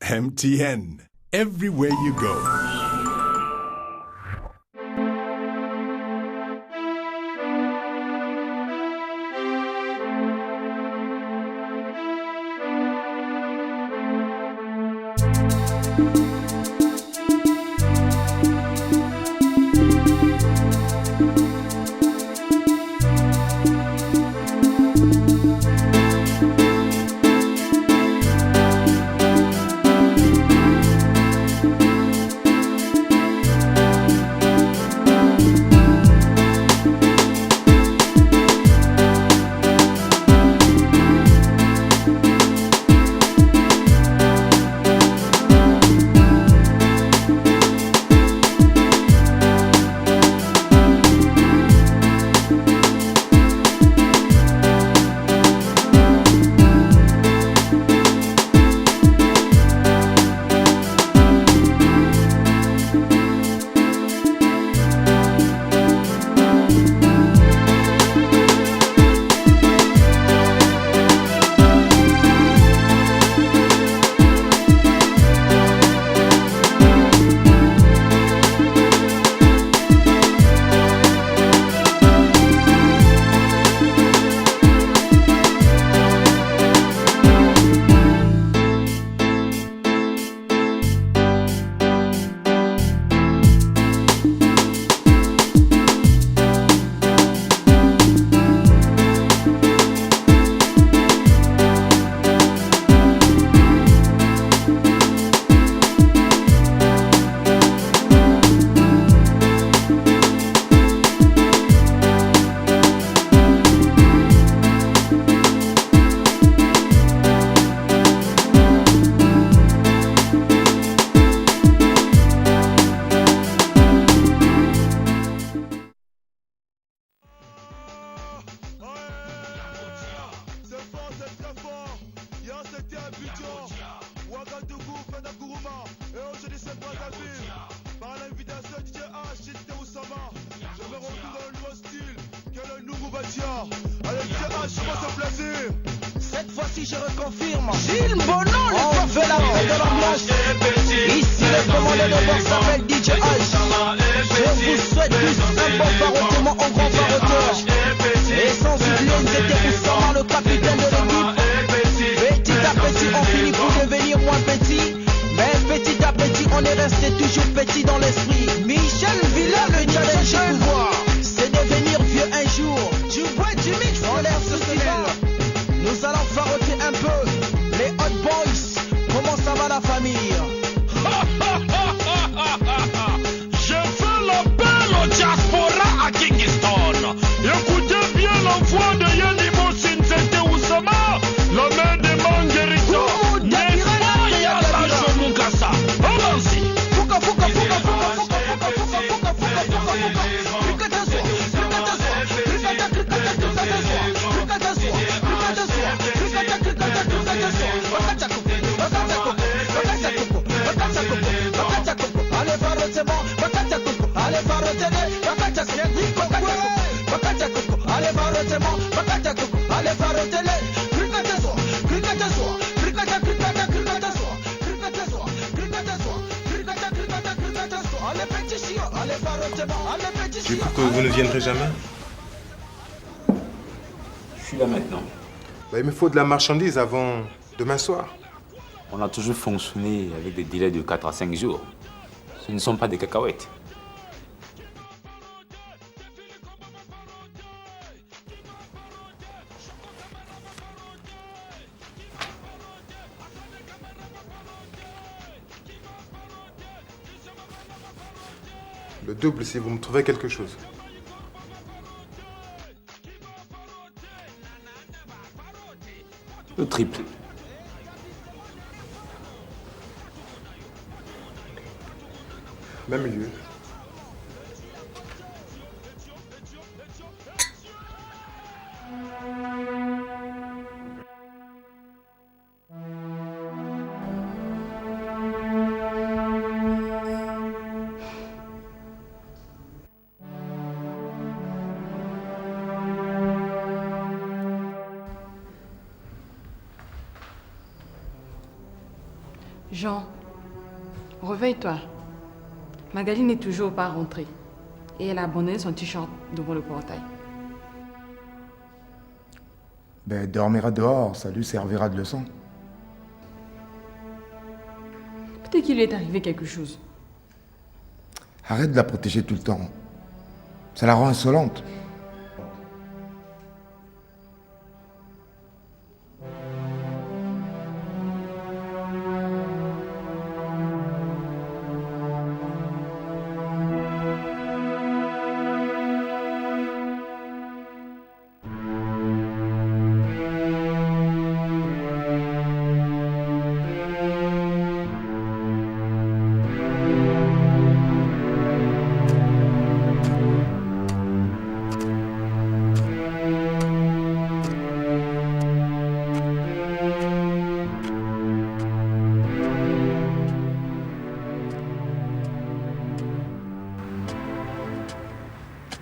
MTN. Everywhere you go. Cette fois-ci je reconfirme. Gilles Bonon, on fait la fête de l'ambiance. Ici le commandant de bord s'appelle DJ H. Je vous souhaite tous un bon barottement en grand baroteur. Et sans oublier c'était Oussama le capitaine de l'équipe. Petit à petit on finit pour devenir moins petit. Mais petit à petit on est resté toujours petit dans l'esprit. Michel Villa le challenge du pouvoir. C'est devenir vieux un jour. Du bois du mix dans l'air festival. Nous allons faroter un peu les hot boys. Comment ça va la famille? Je fais l'appel au diaspora à Kingston. Écoutez bien la voix de Yanni Moussin, c'était Oussama, la main de Manguerito. N'est-ce pas Yalla Chomukasa? Allons-y. Fouka, fouka, fouka, fouka, Du coup, que vous ne viendrez jamais? Je suis là maintenant. Il me faut de la marchandise avant demain soir. On a toujours fonctionné avec des délais de 4 à 5 jours. Ce ne sont pas des cacahuètes. Le double si vous me trouvez quelque chose. Le triple. Même lieu. Jean, réveille-toi. Magali n'est toujours pas rentrée. Et elle a abandonné son t-shirt devant le portail. Ben, elle dormira dehors, ça lui servira de leçon. Peut-être qu'il lui est arrivé quelque chose. Arrête de la protéger tout le temps. Ça la rend insolente.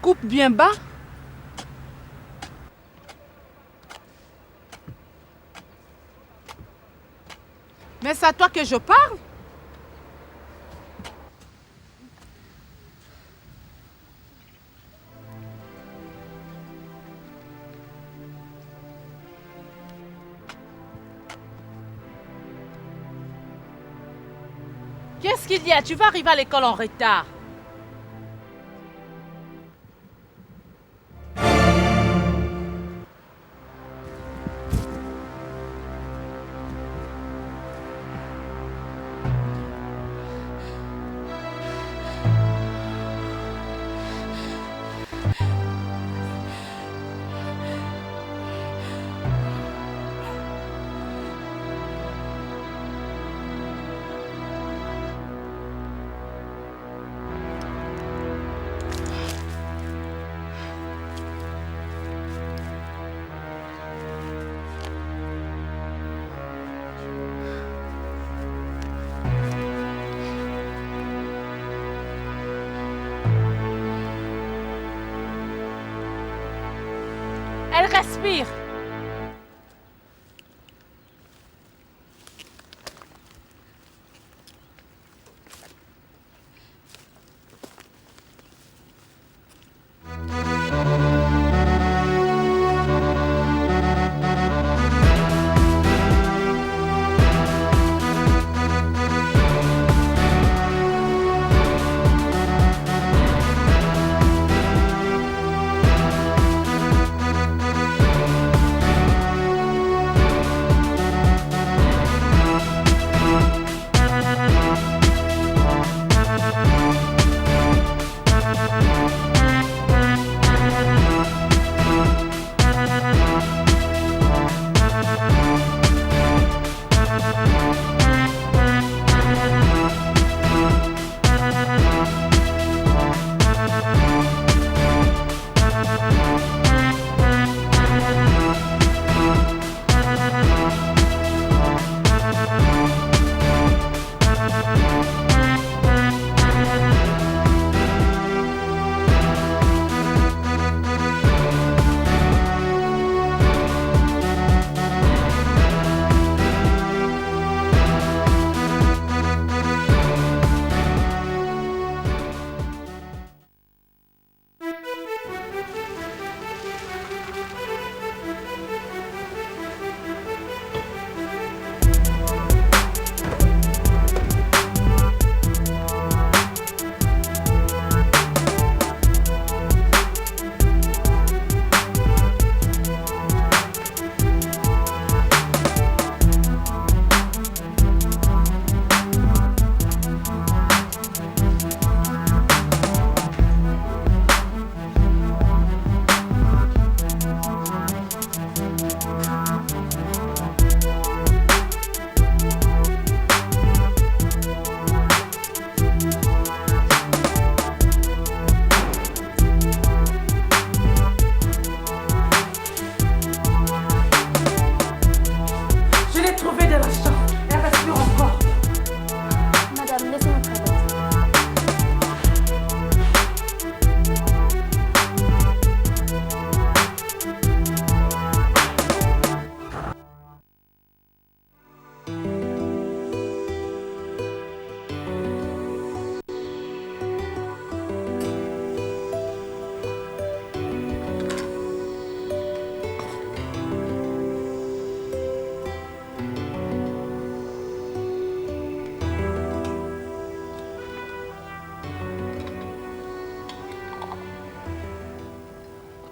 Coupe bien bas. Mais c'est à toi que je parle. Qu'est-ce qu'il y a? Tu vas arriver à l'école en retard. Elle respire.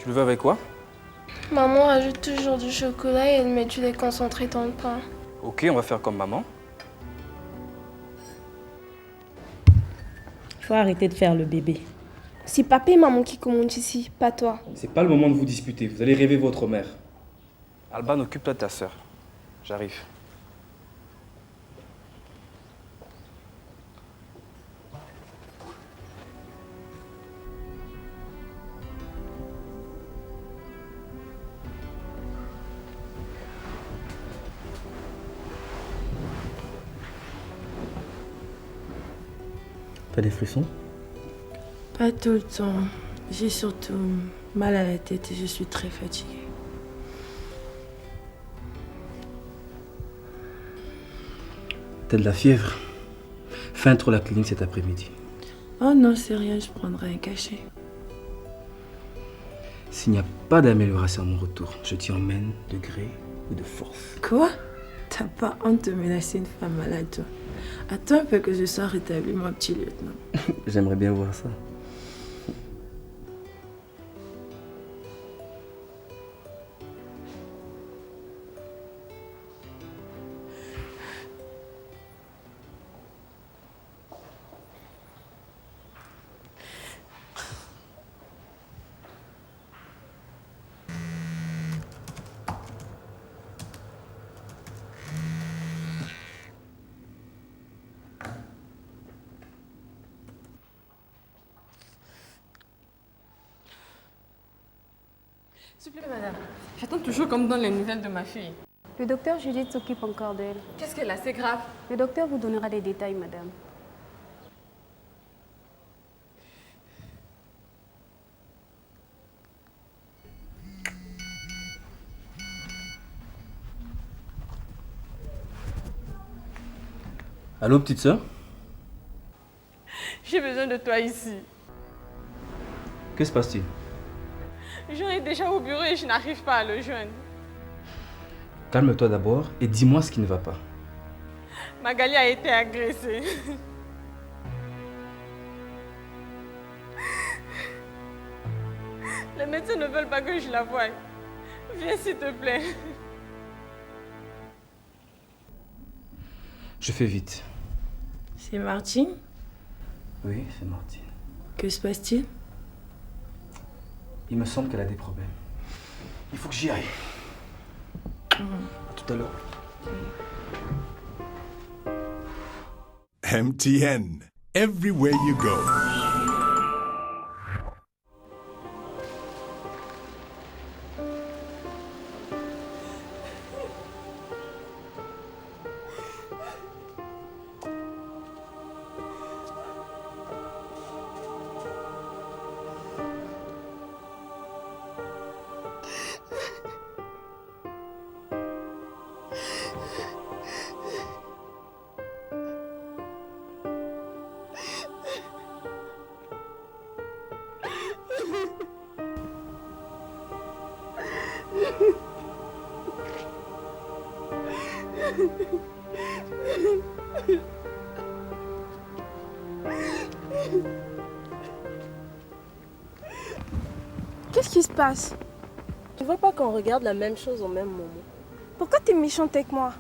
Tu le veux avec quoi? Maman ajoute toujours du chocolat et elle met du lait concentré dans le pain. Ok, on va faire comme maman. Il faut arrêter de faire le bébé. C'est papa et maman qui commandent ici, pas toi. C'est pas le moment de vous disputer, vous allez rêver votre mère. Alban, occupe-toi de ta sœur. J'arrive. T'as des frissons? Pas tout le temps. J'ai surtout mal à la tête et je suis très fatiguée. T'as de la fièvre. Fais un tour à la clinique cet après-midi. Oh non, c'est rien, je prendrai un cachet. S'il n'y a pas d'amélioration à mon retour, je t'y emmène de gré ou de force. Quoi? T'as pas honte de menacer une femme malade, toi? Attends un peu que je sois rétabli, mon petit lieutenant. J'aimerais bien voir ça. S'il vous plaît, madame. J'attends toujours comme dans les nouvelles de ma fille. Le docteur Judith s'occupe encore d'elle. Qu'est-ce qu'elle a? C'est grave. Le docteur vous donnera des détails, madame. Allô, petite sœur? J'ai besoin de toi ici. Que se passe-t-il? Jean est déjà au bureau et je n'arrive pas à le joindre. Calme-toi d'abord et dis-moi ce qui ne va pas. Magali a été agressée. Les médecins ne veulent pas que je la voie. Viens s'il te plaît. Je fais vite. C'est Martine? Oui, c'est Martine. Que se passe-t-il? Il me semble qu'elle a des problèmes. Il faut que j'y aille. À tout à l'heure. MTN. Everywhere you go. Qu'est-ce qui se passe? Tu vois pas qu'on regarde la même chose au même moment? Pourquoi t'es méchante avec moi?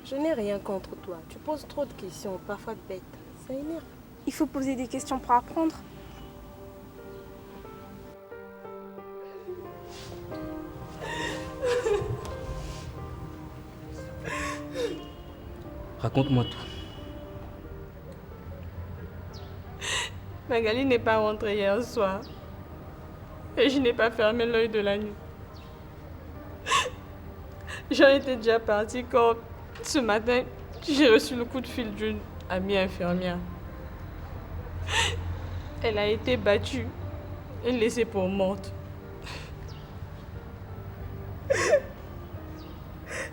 Je n'ai rien contre toi. Tu poses trop de questions, parfois bêtes. Ça énerve. Il faut poser des questions pour apprendre. Raconte-moi tout. Magali n'est pas rentrée hier soir. Et je n'ai pas fermé l'œil de la nuit. J'en étais déjà partie quand, ce matin, j'ai reçu le coup de fil d'une amie infirmière. Elle a été battue et laissée pour morte.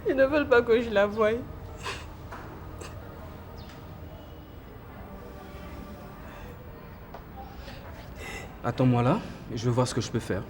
Ils ne veulent pas que je la voie. Attends-moi là, et je vais voir ce que je peux faire.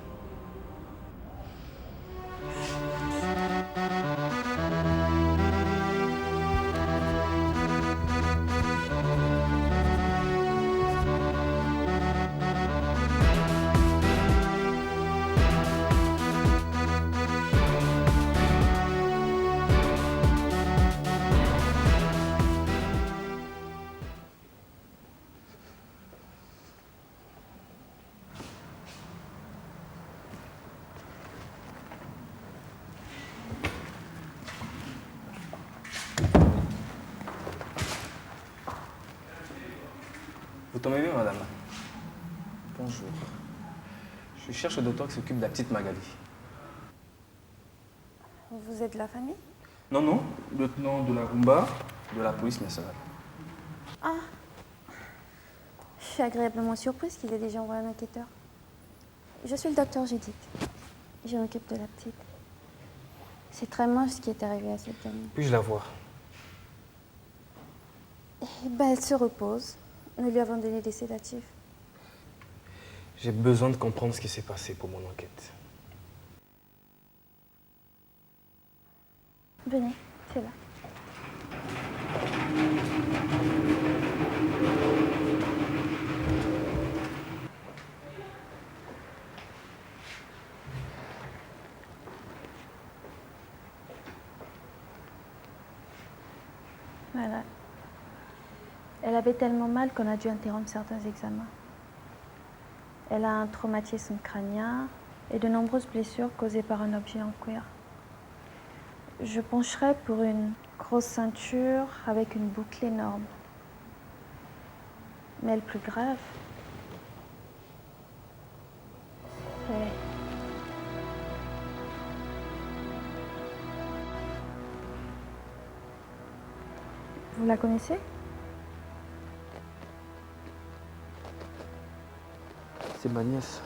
Je cherche le docteur qui s'occupe de la petite Magali. Vous êtes de la famille? Non, non, lieutenant de la Rumba, de la police nationale. Ah, je suis agréablement surprise qu'il ait déjà envoyé un enquêteur. Je suis le docteur Judith. Je m'occupe de la petite. C'est très moche ce qui est arrivé à cette gamine. Puis-je la voir? Eh ben, elle se repose. Nous lui avons donné des sédatifs. J'ai besoin de comprendre ce qui s'est passé pour mon enquête. Venez, c'est là. Voilà. Elle avait tellement mal qu'on a dû interrompre certains examens. Elle a un traumatisme crânien et de nombreuses blessures causées par un objet en cuir. Je pencherais pour une grosse ceinture avec une boucle énorme. Mais le plus grave, c'est... Vous la connaissez? C'est ma nièce.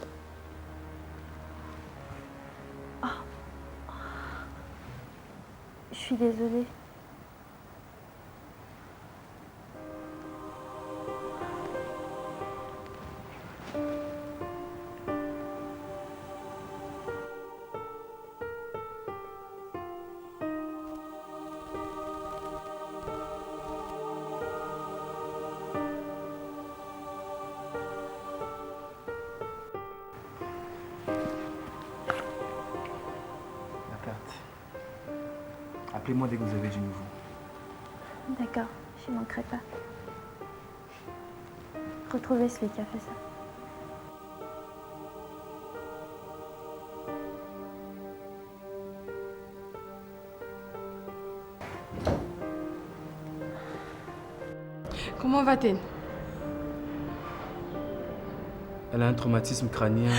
Je suis désolée. Appelez-moi dès que vous avez du nouveau. D'accord, j'y manquerai pas. Retrouvez celui qui a fait ça. Comment va-t-elle? Elle a un traumatisme crânien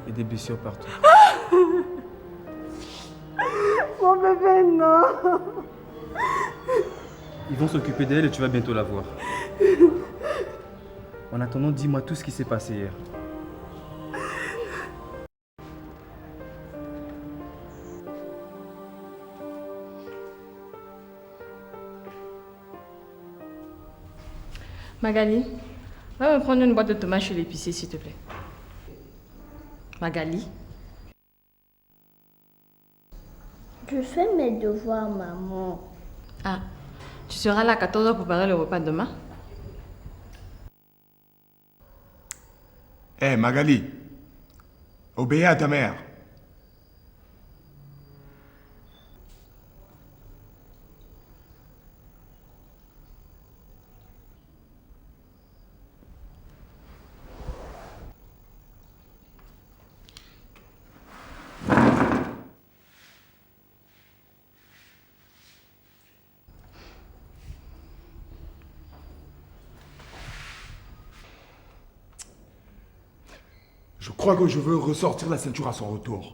et des blessures partout. Mon bébé, non. Ils vont s'occuper d'elle et tu vas bientôt la voir. En attendant, dis-moi tout ce qui s'est passé hier. Magali, va me prendre une boîte de tomates chez l'épicier, s'il te plaît. Magali? Je fais mes devoirs, maman. Ah, tu seras là à 14h pour préparer le repas de demain? Hé, Magali, obéis à ta mère. Je crois que je veux ressortir la ceinture à son retour.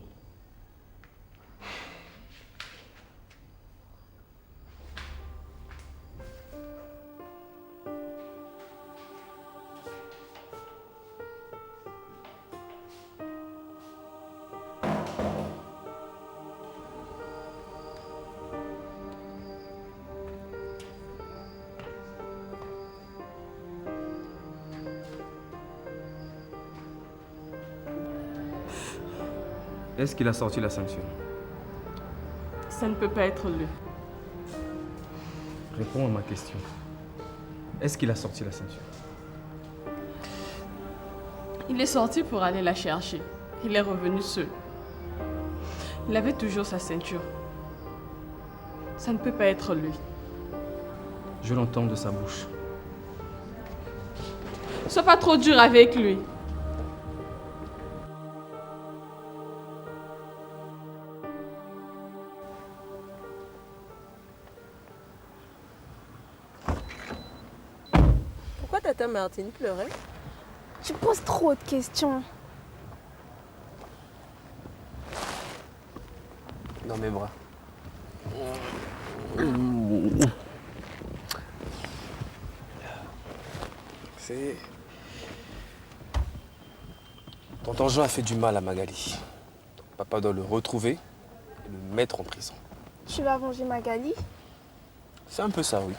Est-ce qu'il a sorti la ceinture? Ça ne peut pas être lui. Réponds à ma question. Est-ce qu'il a sorti la ceinture? Il est sorti pour aller la chercher. Il est revenu seul. Il avait toujours sa ceinture. Ça ne peut pas être lui. Je l'entends de sa bouche. Sois pas trop dur avec lui. Pourquoi Tata Martine pleurait? Tu poses trop de questions. dans mes bras. C'est... Tonton Jean a fait du mal à Magali. Papa doit le retrouver et le mettre en prison. Tu vas venger Magali? C'est un peu ça, oui.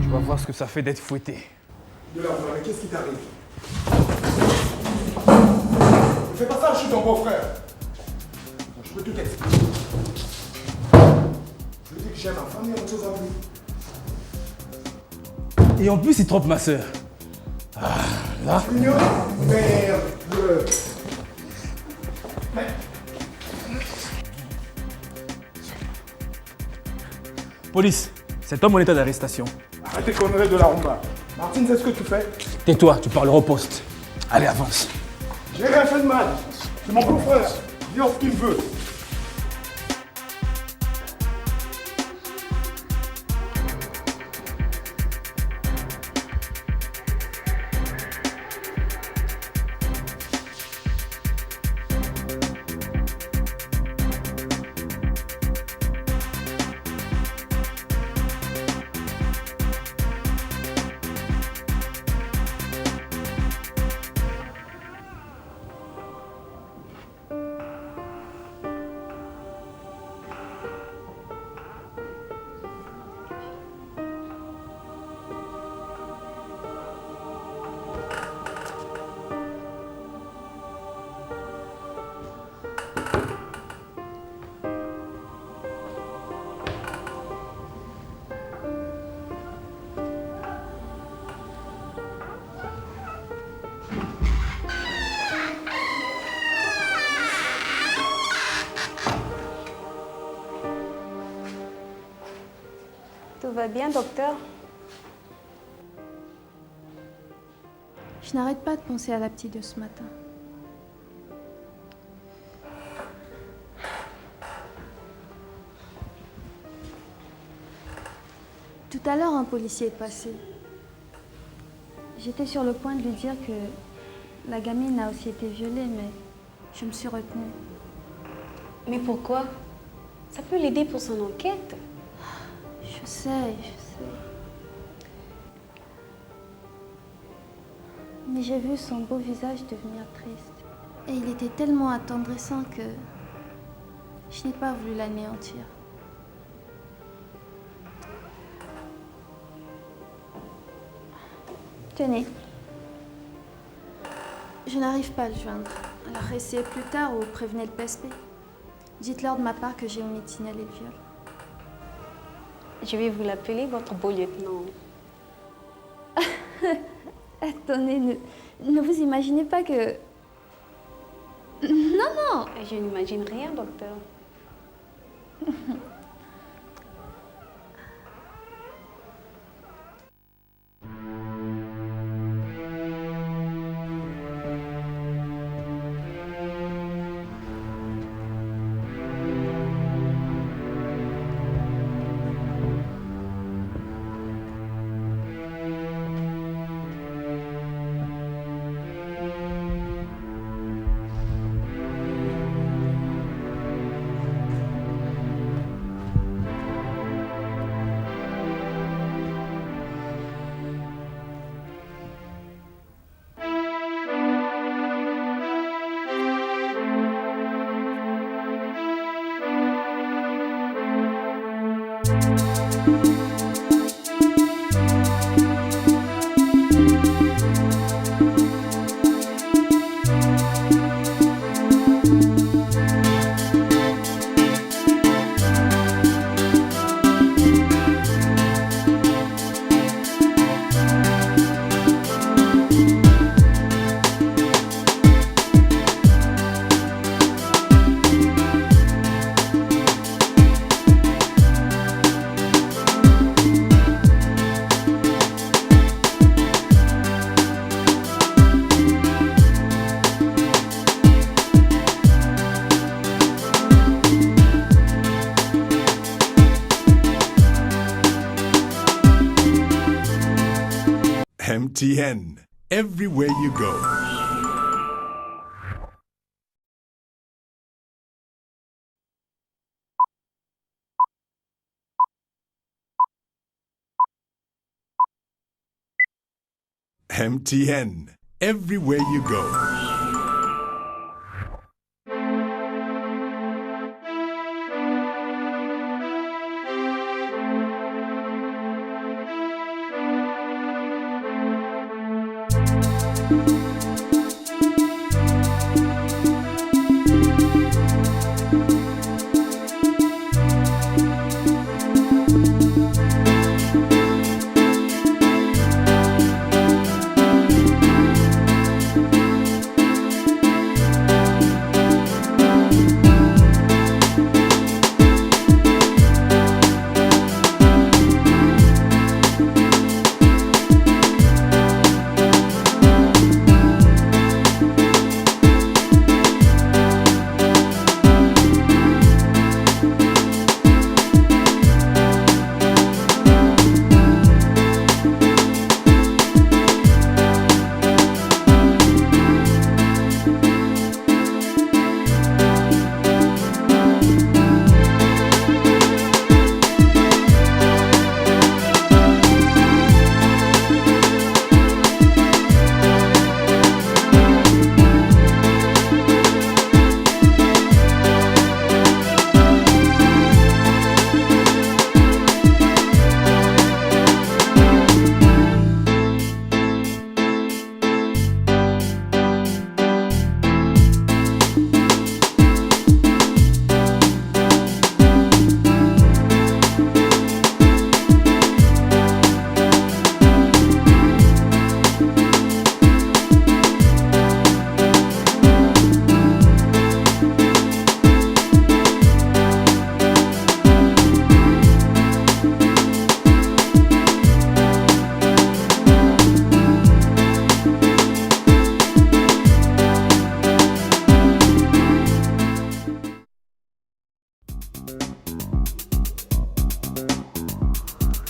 Tu vas voir ce que ça fait d'être fouetté. De là, mais qu'est-ce qui t'arrive? Ne fais pas ça, je suis ton beau-frère. Je peux tout expliquer. Je dis que j'aime ma famille, autre chose à lui. Et en plus, il trompe ma sœur. Ah, là. Merde. Police, cet homme en état d'arrestation. Arrête tes conneries de la rumba. Martine, c'est ce que tu fais? Tais-toi, tu parleras au poste. Allez, avance. J'ai rien fait de mal. C'est mon beau-frère. Dis ce qu'il veut. Tout va bien, docteur? Je n'arrête pas de penser à la petite de ce matin. Tout à l'heure, un policier est passé. J'étais sur le point de lui dire que la gamine a aussi été violée, mais je me suis retenue. Mais pourquoi? Ça peut l'aider pour son enquête. Je sais. Mais j'ai vu son beau visage devenir triste. Et il était tellement attendrissant que je n'ai pas voulu l'anéantir. Tenez. Je n'arrive pas à le joindre. Alors essayez plus tard ou prévenez le PSP. Dites-leur de ma part que j'ai omis de signaler le viol. Je vais vous l'appeler votre beau lieutenant. Attendez, ne vous imaginez pas que... Non. Je n'imagine rien, docteur. MTN, everywhere you go. MTN, everywhere you go.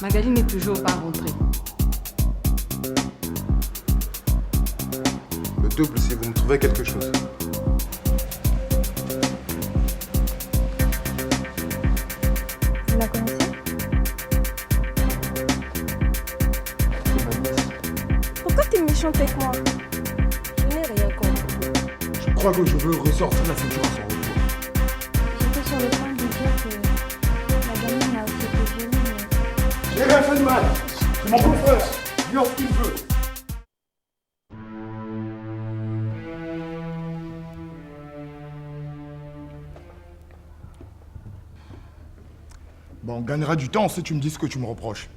Magali n'est toujours pas rentrée. Le double si vous me trouvez quelque chose. Vous la connaissez? Pourquoi t'es méchante avec moi? Je n'ai rien contre. Je crois que je veux ressortir la ceinture à son retour. J'étais sur le point de lui dire que la gamine a aussi été violée, mais... J'ai rien fait de mal. C'est mon beau-frère. Lui en ce qu'il veut. Bon, on gagnera du temps si tu me dis ce que tu me reproches.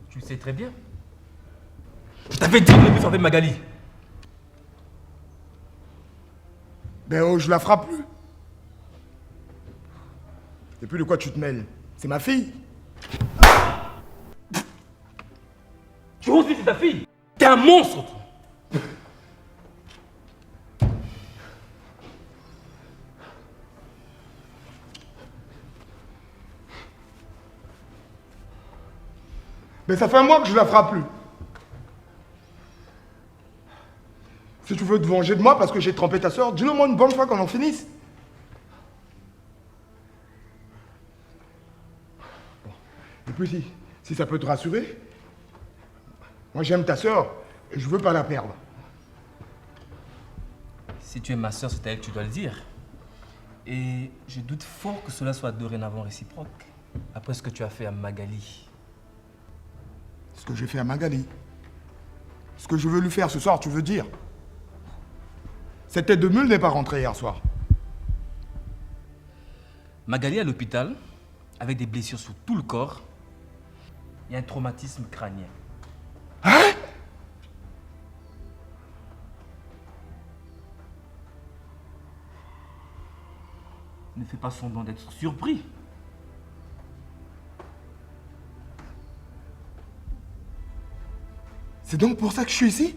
Tu le sais très bien. Je t'avais dit de ne plus frapper Magali. Ben oh, je la frappe plus. Et puis de quoi tu te mêles? C'est ma fille. Tu oses dire que c'est ta fille? T'es un monstre, toi. Mais ça fait un mois que je la frappe plus. Si tu veux te venger de moi parce que j'ai trompé ta soeur, dis-le moi une bonne fois qu'on en finisse. Bon. Et puis si ça peut te rassurer, moi j'aime ta soeur et je veux pas la perdre. Si tu es ma soeur, c'est à elle que tu dois le dire. Et je doute fort que cela soit dorénavant réciproque, après ce que tu as fait à Magali. Ce que j'ai fait à Magali. Ce que je veux lui faire ce soir, tu veux dire? Cette tête de mule n'est pas rentrée hier soir. Magali est à l'hôpital, avec des blessures sur tout le corps. Il y a un traumatisme crânien. Hein? Ne fais pas semblant d'être surpris. C'est donc pour ça que je suis ici?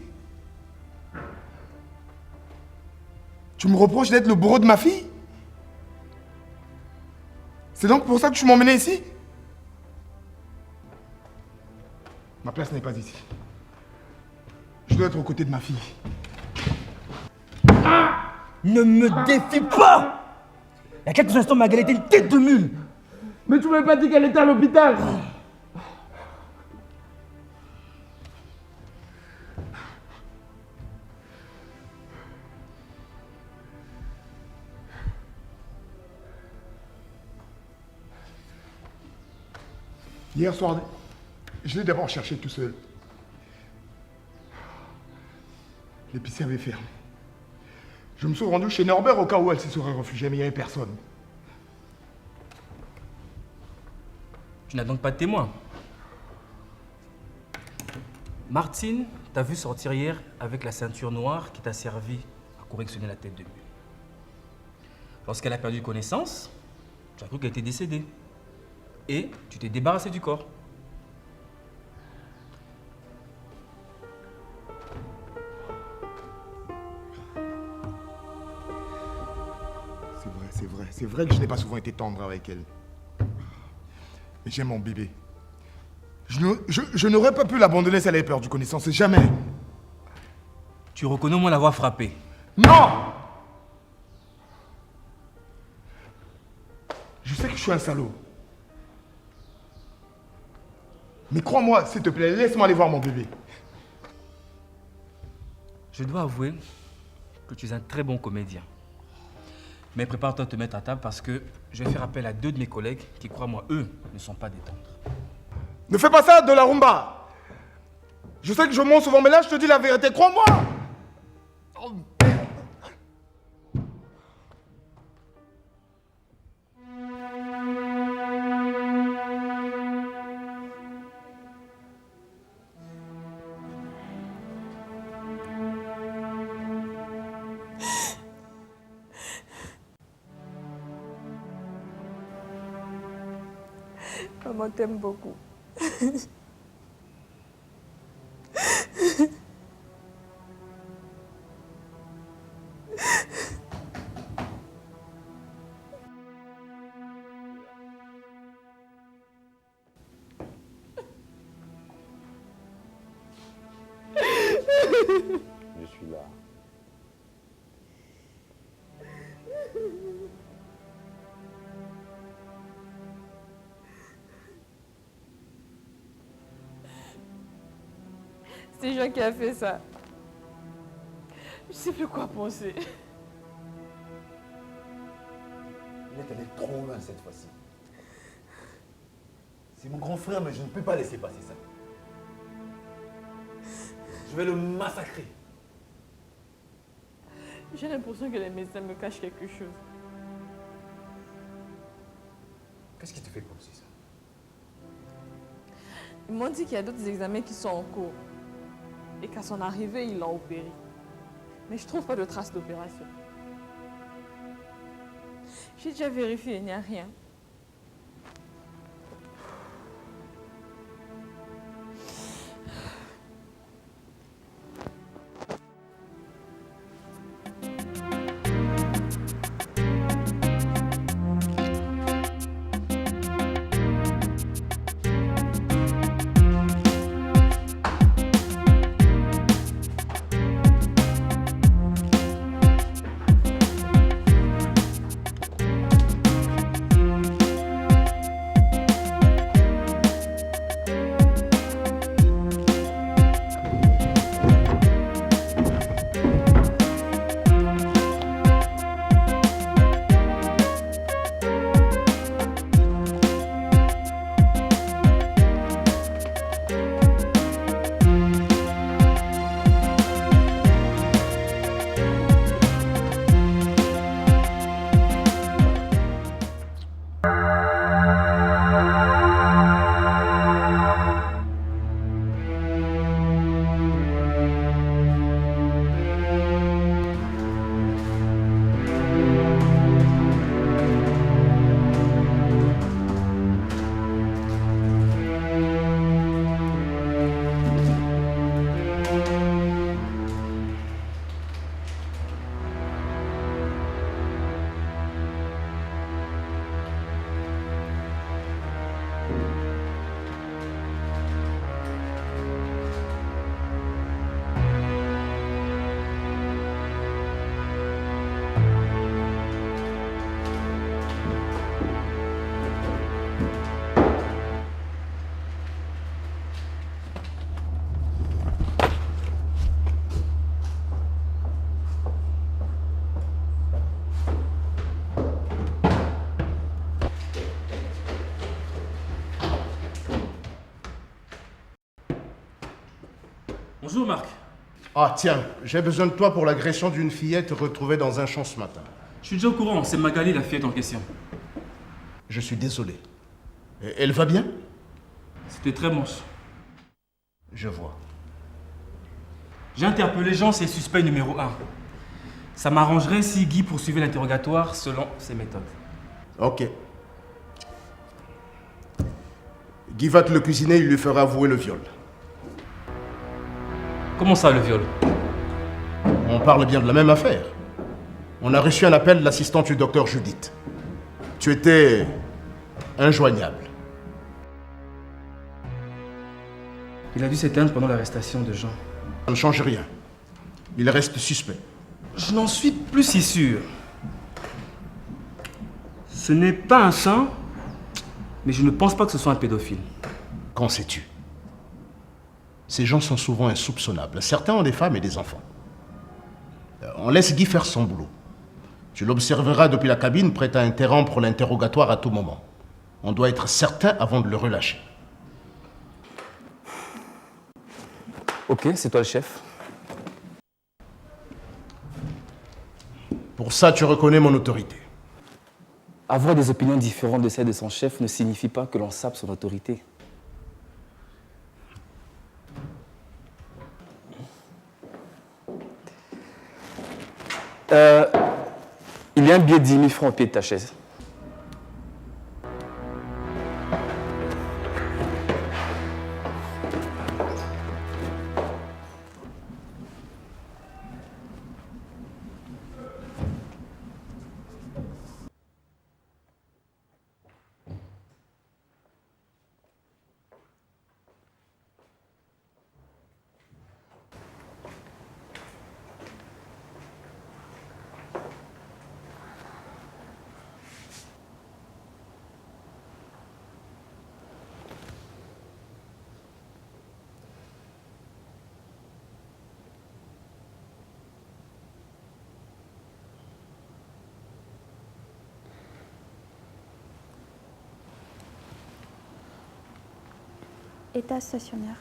Tu me reproches d'être le bourreau de ma fille? C'est donc pour ça que tu m'as emmené ici? Ma place n'est pas ici. dois être aux côtés de ma fille. Ne me défie pas! Il y a quelques instants, Magali était une tête de mule. Mais tu m'avais pas dit qu'elle était à l'hôpital. Hier soir, je l'ai d'abord cherché tout seul. L'épicerie avait fermé. Je me suis rendu chez Norbert au cas où elle se serait réfugiée, mais il n'y avait personne. Tu n'as donc pas de témoin. Martine t'a vu sortir hier avec la ceinture noire qui t'a servi à correctionner la tête de mule. Lorsqu'elle a perdu connaissance, tu as cru qu'elle était décédée. Et tu t'es débarrassé du corps. C'est vrai que je n'ai pas souvent été tendre avec elle. Mais j'aime mon bébé. Je n'aurais pas pu l'abandonner si elle avait perdu connaissance, jamais. Tu reconnais au moins l'avoir frappée. Non! Je sais que je suis un salaud. Mais crois-moi, s'il te plaît, laisse-moi aller voir mon bébé. Je dois avouer que tu es un très bon comédien. Mais prépare-toi à te mettre à table parce que je vais faire appel à 2 de mes collègues qui, crois-moi, eux, ne sont pas des tendres. Ne fais pas ça, de la rumba. Je sais que je mens souvent, mais là, je te dis la vérité, crois-moi. Oh, merde. Maman t'aime beaucoup. Je suis là. C'est Jean qui a fait ça. Je sais plus quoi penser. Elle est trop loin cette fois-ci. C'est mon grand frère, mais je ne peux pas laisser passer ça. Je vais le massacrer. J'ai l'impression que les médecins me cachent quelque chose. Qu'est-ce qui te fait penser ça? Ils m'ont dit qu'il y a d'autres examens qui sont en cours. Et qu'à son arrivée, ils l'ont opéré. Mais je trouve pas de traces d'opération. J'ai déjà vérifié, il n'y a rien. Bonjour Marc. Ah tiens, j'ai besoin de toi pour l'agression d'une fillette retrouvée dans un champ ce matin. Je suis déjà au courant, c'est Magali la fillette en question. Je suis désolé. Elle va bien? C'était très moche. Je vois. J'ai interpellé Jean, c'est le suspect numéro 1. Ça m'arrangerait si Guy poursuivait l'interrogatoire selon ses méthodes. Ok. Guy va te le cuisiner, il lui fera avouer le viol. Comment ça, le viol? On parle bien de la même affaire. On a reçu un appel de l'assistante du docteur Judith. Tu étais injoignable. Il a dû s'éteindre pendant l'arrestation de Jean. Ça ne change rien. Il reste suspect. Je n'en suis plus si sûr. Ce n'est pas un saint, mais je ne pense pas que ce soit un pédophile. Qu'en sais-tu? Ces gens sont souvent insoupçonnables. Certains ont des femmes et des enfants. On laisse Guy faire son boulot. Tu l'observeras depuis la cabine, prêt à interrompre l'interrogatoire à tout moment. On doit être certain avant de le relâcher. Ok, c'est toi le chef. Pour ça, tu reconnais mon autorité. Avoir des opinions différentes de celles de son chef ne signifie pas que l'on sape son autorité. Il y a un billet de 10 000 francs au pied de ta chaise. État stationnaire.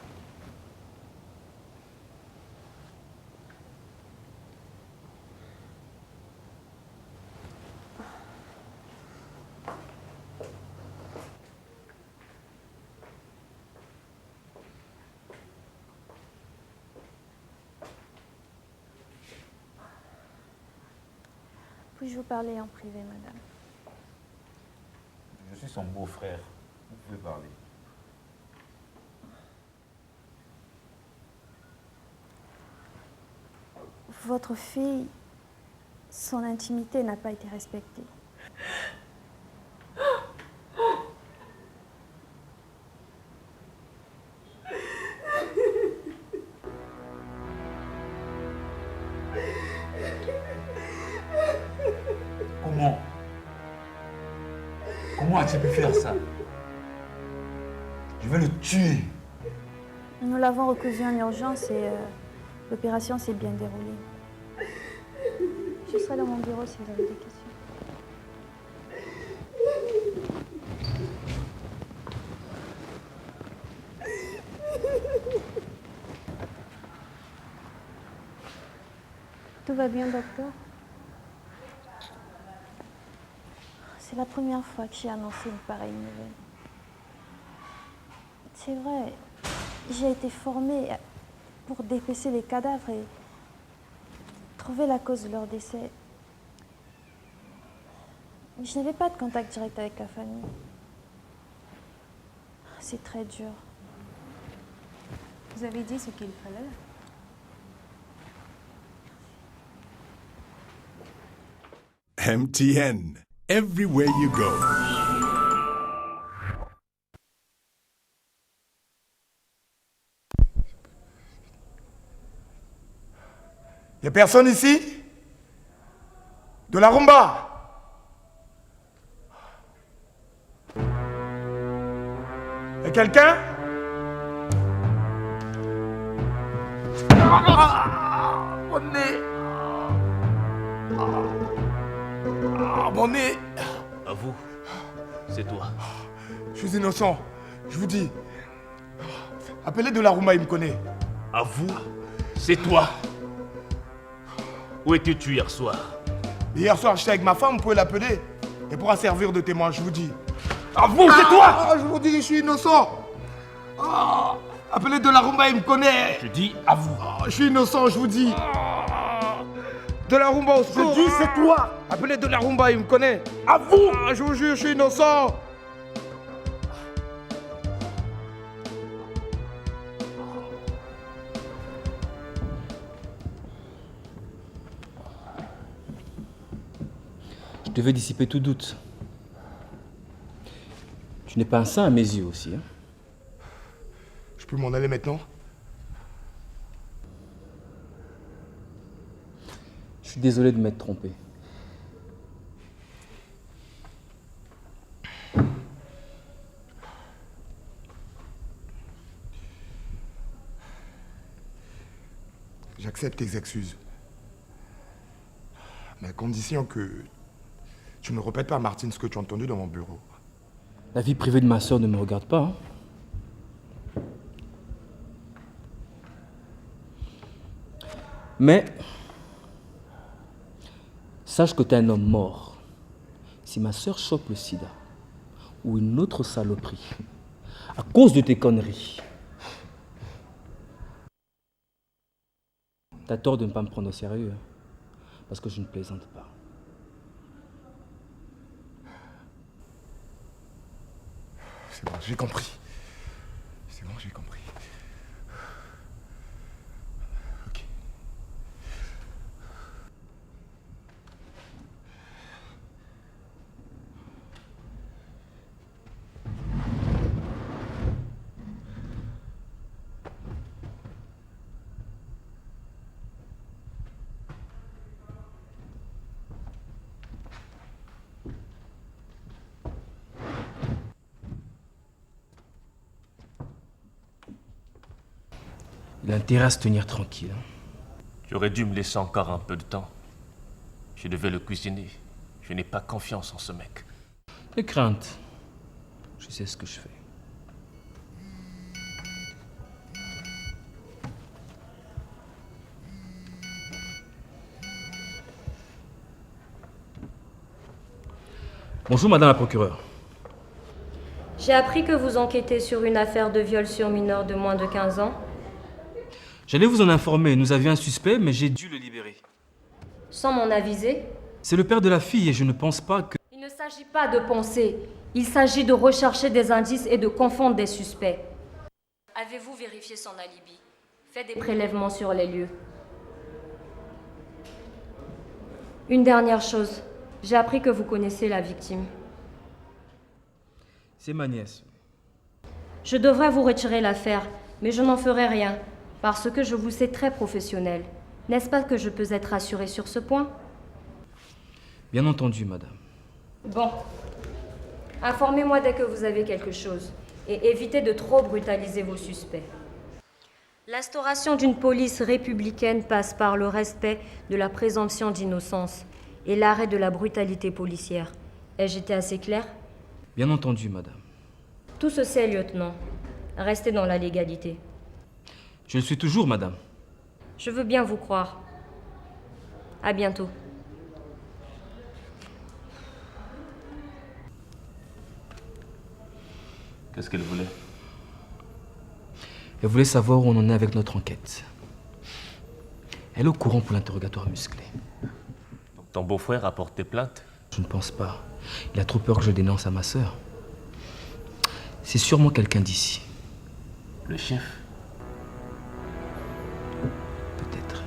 Puis-je vous parler en privé, madame? Je suis son beau-frère. Vous pouvez parler. Votre fille, son intimité n'a pas été respectée. Comment as-tu pu faire ça? Je vais le tuer. Nous l'avons recousu en urgence et l'opération s'est bien déroulée. Je serai dans mon bureau si vous avez des questions. Tout va bien, docteur? C'est la première fois que j'ai annoncé une pareille nouvelle. C'est vrai, j'ai été formée pour dépecer les cadavres et trouver la cause de leur décès. Mais je n'avais pas de contact direct avec la famille. C'est très dur. Vous avez dit ce qu'il fallait? MTN, everywhere you go. Y'a personne ici? De la rumba? Y'a quelqu'un? Mon nez! Mon nez! À vous, c'est toi. Je suis innocent, je vous dis. Appelez de la rumba, il me connaît. À vous, C'est toi. Où étais-tu hier soir? Hier soir, j'étais avec ma femme, vous pouvez l'appeler. Elle pourra servir de témoin, je vous dis. Avoue, c'est toi! Je vous dis, je suis innocent. Appelez de la rumba, il me connaît. Je dis avoue. Je suis innocent, je vous dis. De la rumba au secours. Je dis, c'est toi. Appelez de la rumba, il me connaît. Avoue. Je vous jure, je suis innocent. Je devais dissiper tout doute. Tu n'es pas un saint à mes yeux aussi. Hein? Je peux m'en aller maintenant? Je suis désolé de m'être trompé. J'accepte tes excuses. Mais à condition que tu ne répètes pas, Martine, ce que tu as entendu dans mon bureau. La vie privée de ma sœur ne me regarde pas. Hein? Mais sache que tu es un homme mort. Si ma sœur chope le sida ou une autre saloperie à cause de tes conneries, t'as tort de ne pas me prendre au sérieux. Hein? Parce que je ne plaisante pas. C'est bon, j'ai compris. C'est bon, j'ai compris. Ok. Il a intérêt à se tenir tranquille. Hein? Tu aurais dû me laisser encore un peu de temps. Je devais le cuisiner. Je n'ai pas confiance en ce mec. Les craintes. Je sais ce que je fais. Bonjour, madame la procureure. J'ai appris que vous enquêtez sur une affaire de viol sur mineur de moins de 15 ans. J'allais vous en informer. Nous avions un suspect, mais j'ai dû le libérer. Sans m'en aviser? C'est le père de la fille et je ne pense pas que... Il ne s'agit pas de penser. Il s'agit de rechercher des indices et de confondre des suspects. Avez-vous vérifié son alibi? Fait des prélèvements sur les lieux. Une dernière chose. J'ai appris que vous connaissez la victime. C'est ma nièce. Je devrais vous retirer l'affaire, mais je n'en ferai rien, parce que je vous sais très professionnel. N'est-ce pas que je peux être rassurée sur ce point? Bien entendu, madame. Bon. Informez-moi dès que vous avez quelque chose, et évitez de trop brutaliser vos suspects. L'instauration d'une police républicaine passe par le respect de la présomption d'innocence et l'arrêt de la brutalité policière. Ai-je été assez clair? Bien entendu, madame. Tout se sait, lieutenant. Restez dans la légalité. Je le suis toujours, madame. Je veux bien vous croire. À bientôt. Qu'est-ce qu'elle voulait? Elle voulait savoir où on en est avec notre enquête. Elle est au courant pour l'interrogatoire musclé. Donc ton beau-frère a porté plainte? Je ne pense pas. Il a trop peur que je dénonce à ma sœur. C'est sûrement quelqu'un d'ici. Le chef? Peut-être.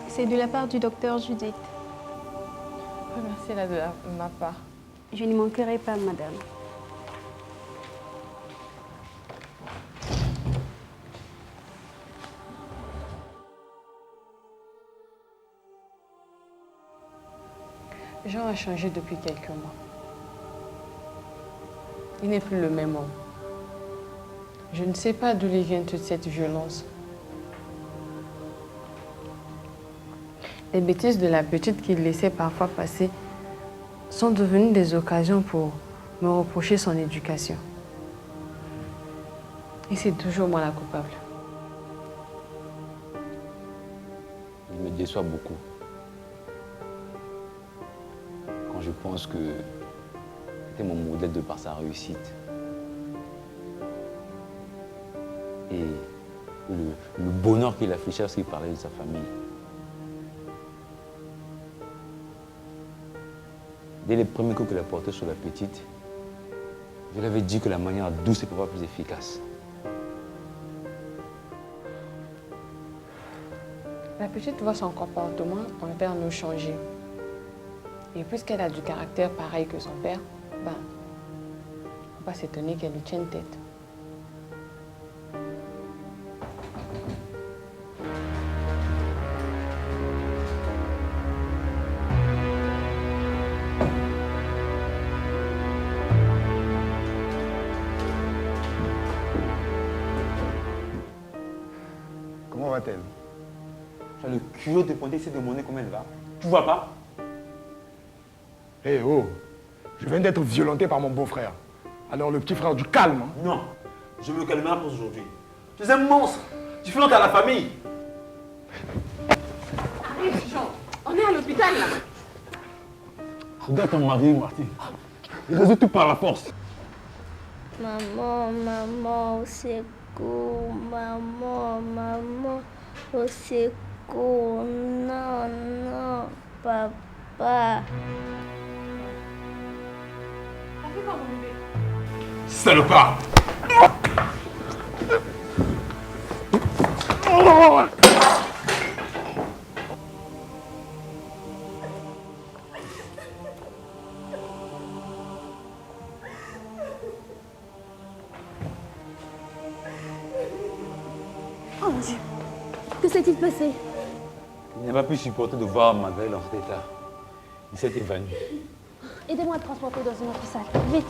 C'est de la part du docteur Judith. Remerciez-la de ma part. Je n'y manquerai pas, madame. Jean a changé depuis quelques mois. Il n'est plus le même homme. Je ne sais pas d'où lui vient toute cette violence. Les bêtises de la petite qu'il laissait parfois passer sont devenues des occasions pour me reprocher son éducation. Et c'est toujours moi la coupable. Il me déçoit beaucoup. Quand je pense que c'était mon modèle de par sa réussite. Et le bonheur qu'il affichait lorsqu'il parlait de sa famille. Dès les premiers coups qu'il a portés sur la petite, je lui avais dit que la manière douce est parfois plus efficace. La petite voit son comportement envers nous changer. Et puisqu'elle a du caractère pareil que son père, ben, on va pas s'étonner qu'elle lui tienne tête. Comment va-t-elle? Tu as le culot de pointer ici de demander comment elle va. Tu vois pas? Eh oh, je viens d'être violenté par mon beau-frère. Alors le petit frère du calme. Hein? Non, je me calmerai pour aujourd'hui. Tu es un monstre. Tu fais honte à la famille. Arrête, Jean. On est à l'hôpital, là. Regarde ton mari, Martine. Il résout tout par la force. Maman, maman, au secours. Maman, maman, au secours. Non, non, papa. Salopard! Oh mon Dieu, que s'est-il passé? Il n'a pas pu supporter de voir Magali dans cet état. Il s'est évanoui. Aidez-moi à le transporter dans une autre salle, vite.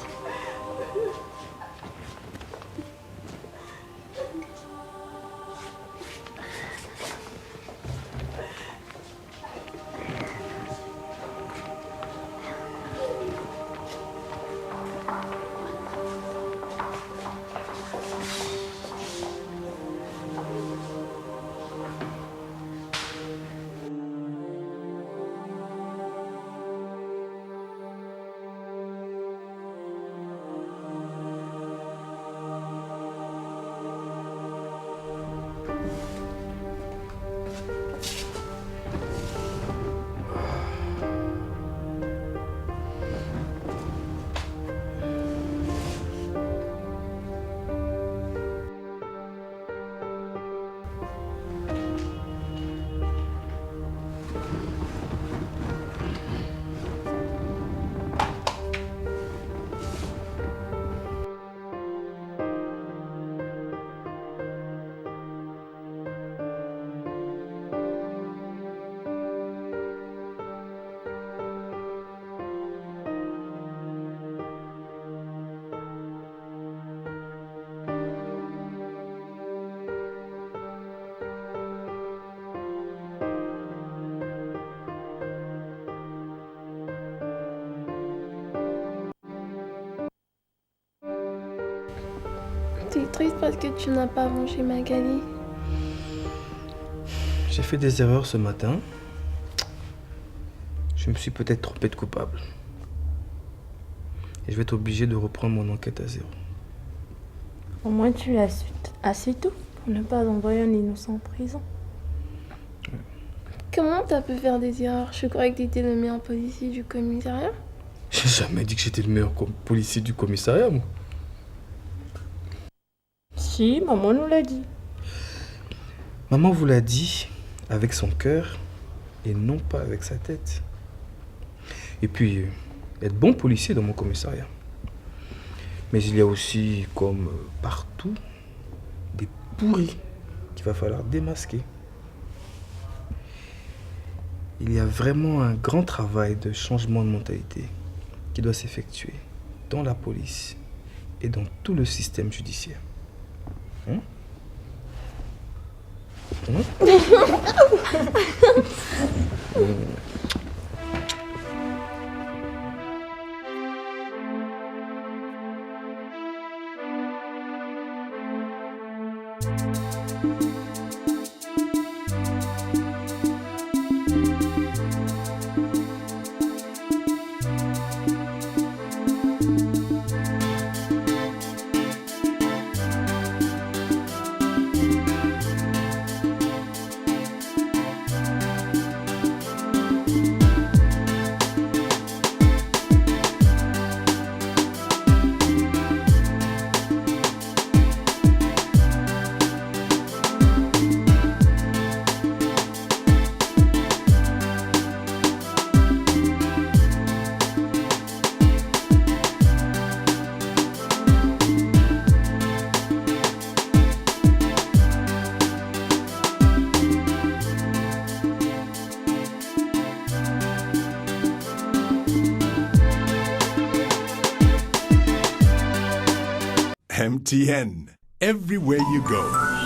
Tu es triste parce que tu n'as pas mangé Magali. J'ai fait des erreurs ce matin. Je me suis peut-être trompé de coupable. Et je vais être obligé de reprendre mon enquête à zéro. Au moins tu l'as su assez tôt pour ne pas envoyer un innocent en prison. Comment t'as pu faire des erreurs? Je croyais que t'étais le meilleur policier du commissariat. J'ai jamais dit que j'étais le meilleur policier du commissariat, moi. Si, maman nous l'a dit. Maman vous l'a dit avec son cœur et non pas avec sa tête. Et puis, être bon policier dans mon commissariat. Mais il y a aussi, comme partout, des pourris qu'il va falloir démasquer. Il y a vraiment un grand travail de changement de mentalité qui doit s'effectuer dans la police et dans tout le système judiciaire. Hein? MTN, everywhere you go.